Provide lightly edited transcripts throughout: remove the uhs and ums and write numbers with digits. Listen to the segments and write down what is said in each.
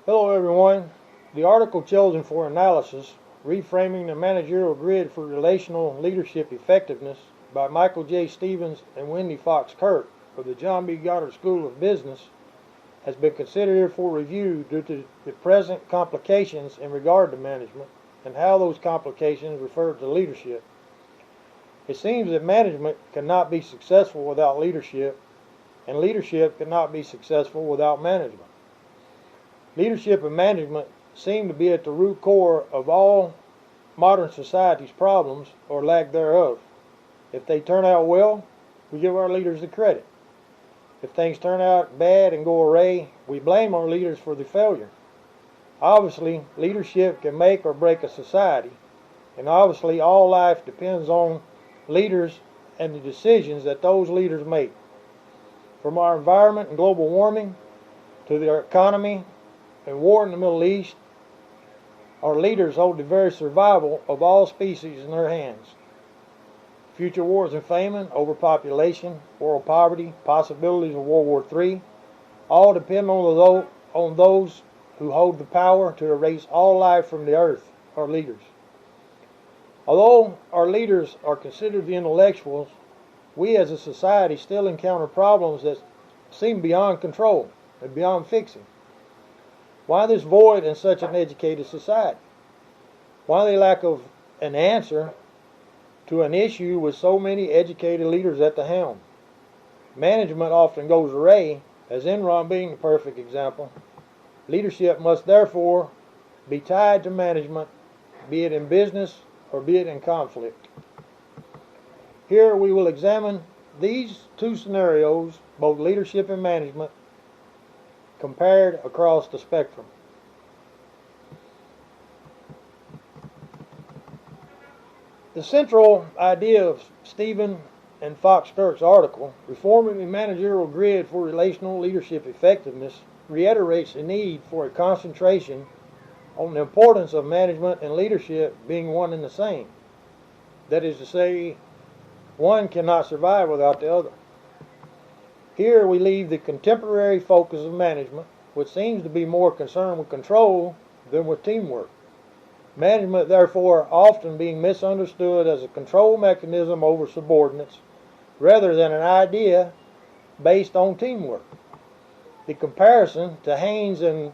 Hello everyone. The article chosen for analysis, Reframing the Managerial Grid for Relational Leadership Effectiveness by Michael J. Stevens and Wendy Fox Kirk of the John B. Goddard School of Business, has been considered for review due to the present complications in regard to management and how those complications refer to leadership. It seems that management cannot be successful without leadership, and leadership cannot be successful without management. Leadership and management seem to be at the root core of all modern society's problems or lack thereof. If they turn out well, we give our leaders the credit. If things turn out bad and go awry, we blame our leaders for the failure. Obviously, leadership can make or break a society, and obviously all life depends on leaders and the decisions that those leaders make. From our environment and global warming to their economy and war in the Middle East, our leaders hold the very survival of all species in their hands. Future wars and famine, overpopulation, world poverty, possibilities of World War III, all depend on those who hold the power to erase all life from the earth, our leaders. Although our leaders are considered the intellectuals, we as a society still encounter problems that seem beyond control and beyond fixing. Why this void in such an educated society? Why the lack of an answer to an issue with so many educated leaders at the helm? Management often goes awry, as Enron being the perfect example. Leadership must therefore be tied to management, be it in business or be it in conflict. Here we will examine these two scenarios, both leadership and management, compared across the spectrum. The central idea of Stephen and Fox Kirk's article, Reforming the Managerial Grid for Relational Leadership Effectiveness, reiterates the need for a concentration on the importance of management and leadership being one and the same. That is to say, one cannot survive without the other. Here we leave the contemporary focus of management, which seems to be more concerned with control than with teamwork. Management, therefore, often being misunderstood as a control mechanism over subordinates rather than an idea based on teamwork. The comparison to Haynes and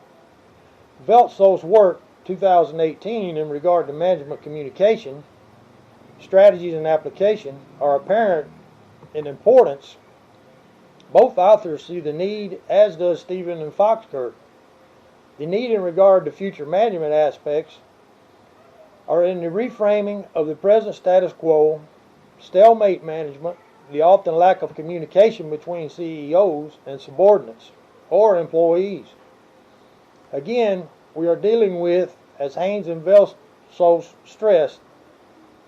Veltso's work 2018 in regard to management communication, strategies and application are apparent in importance. Both authors see the need, as does Stephen and Fox Kirk. The need in regard to future management aspects are in the reframing of the present status quo, stalemate management, the often lack of communication between CEOs and subordinates or employees. Again, we are dealing with, as Haynes and Veltso stressed,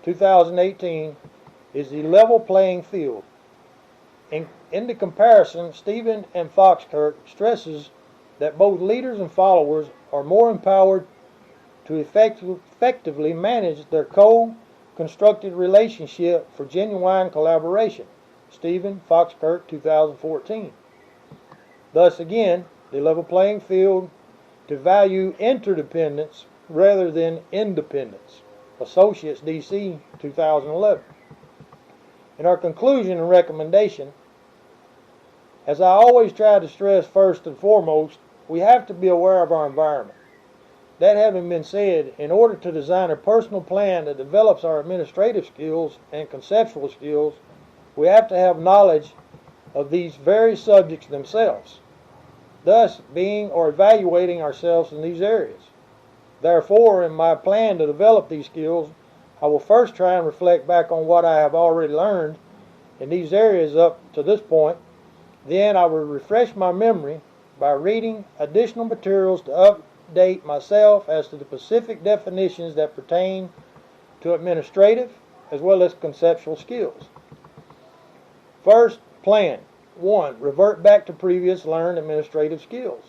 2018, is the level playing field. In the comparison, Stephen and Fox Kirk stresses that both leaders and followers are more empowered to effectively manage their co-constructed relationship for genuine collaboration. Stephen, Fox Kirk, 2014. Thus again, the level playing field to value interdependence rather than independence. Associates, DC, 2011. In our conclusion and recommendation, as I always try to stress first and foremost, we have to be aware of our environment. That having been said, in order to design a personal plan that develops our administrative skills and conceptual skills, we have to have knowledge of these very subjects themselves, thus being or evaluating ourselves in these areas. Therefore, in my plan to develop these skills, I will first try and reflect back on what I have already learned in these areas up to this point. Then I will refresh my memory by reading additional materials to update myself as to the specific definitions that pertain to administrative as well as conceptual skills. First, plan. 1. Revert back to previous learned administrative skills.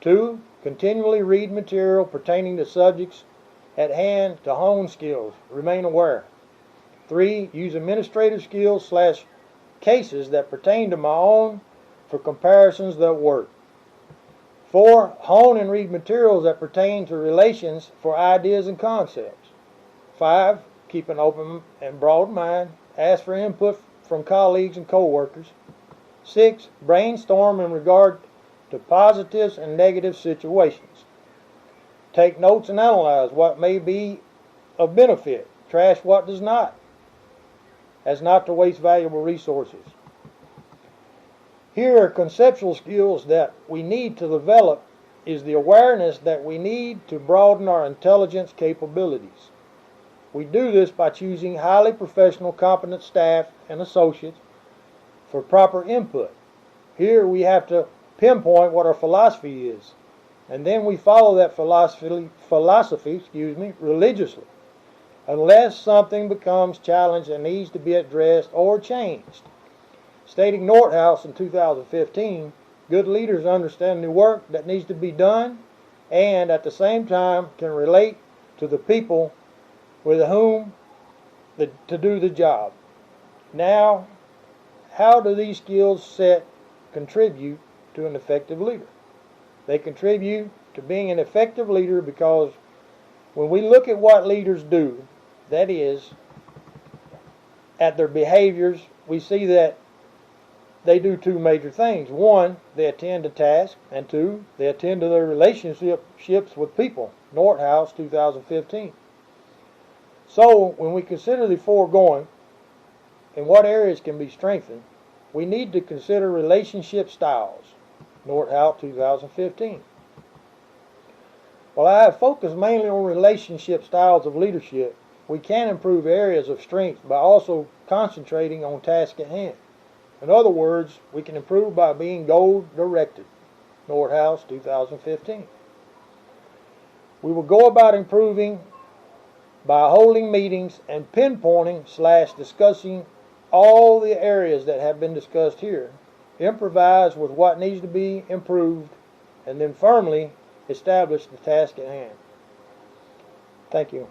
2. Continually read material pertaining to subjects at hand to hone skills. Remain aware. 3. Use administrative skills / cases that pertain to my own for comparisons that work. 4. Hone and read materials that pertain to relations for ideas and concepts. 5. Keep an open and broad mind. Ask for input from colleagues and co-workers. 6. Brainstorm in regard to positives and negative situations. Take notes and analyze what may be of benefit. Trash what does not, as not to waste valuable resources. Here are conceptual skills that we need to develop is the awareness that we need to broaden our intelligence capabilities. We do this by choosing highly professional, competent staff and associates for proper input. Here we have to pinpoint what our philosophy is, and then we follow that philosophy religiously, unless something becomes challenged and needs to be addressed or changed. Stating Nordhaus in 2015, good leaders understand the work that needs to be done and at the same time can relate to the people with whom to do the job. Now, how do these skill sets contribute to an effective leader? They contribute to being an effective leader because when we look at what leaders do, that is, at their behaviors, we see that they do two major things. 1, they attend to tasks, and 2, they attend to their relationships with people. Nordhaus, 2015. So, when we consider the foregoing and what areas can be strengthened, we need to consider relationship styles. Nordhaus, 2015. While I have focused mainly on relationship styles of leadership, we can improve areas of strength by also concentrating on tasks at hand. In other words, we can improve by being goal-directed. Nordhaus, 2015. We will go about improving by holding meetings and pinpointing/discussing all the areas that have been discussed here. Improvise with what needs to be improved, and then firmly establish the task at hand. Thank you.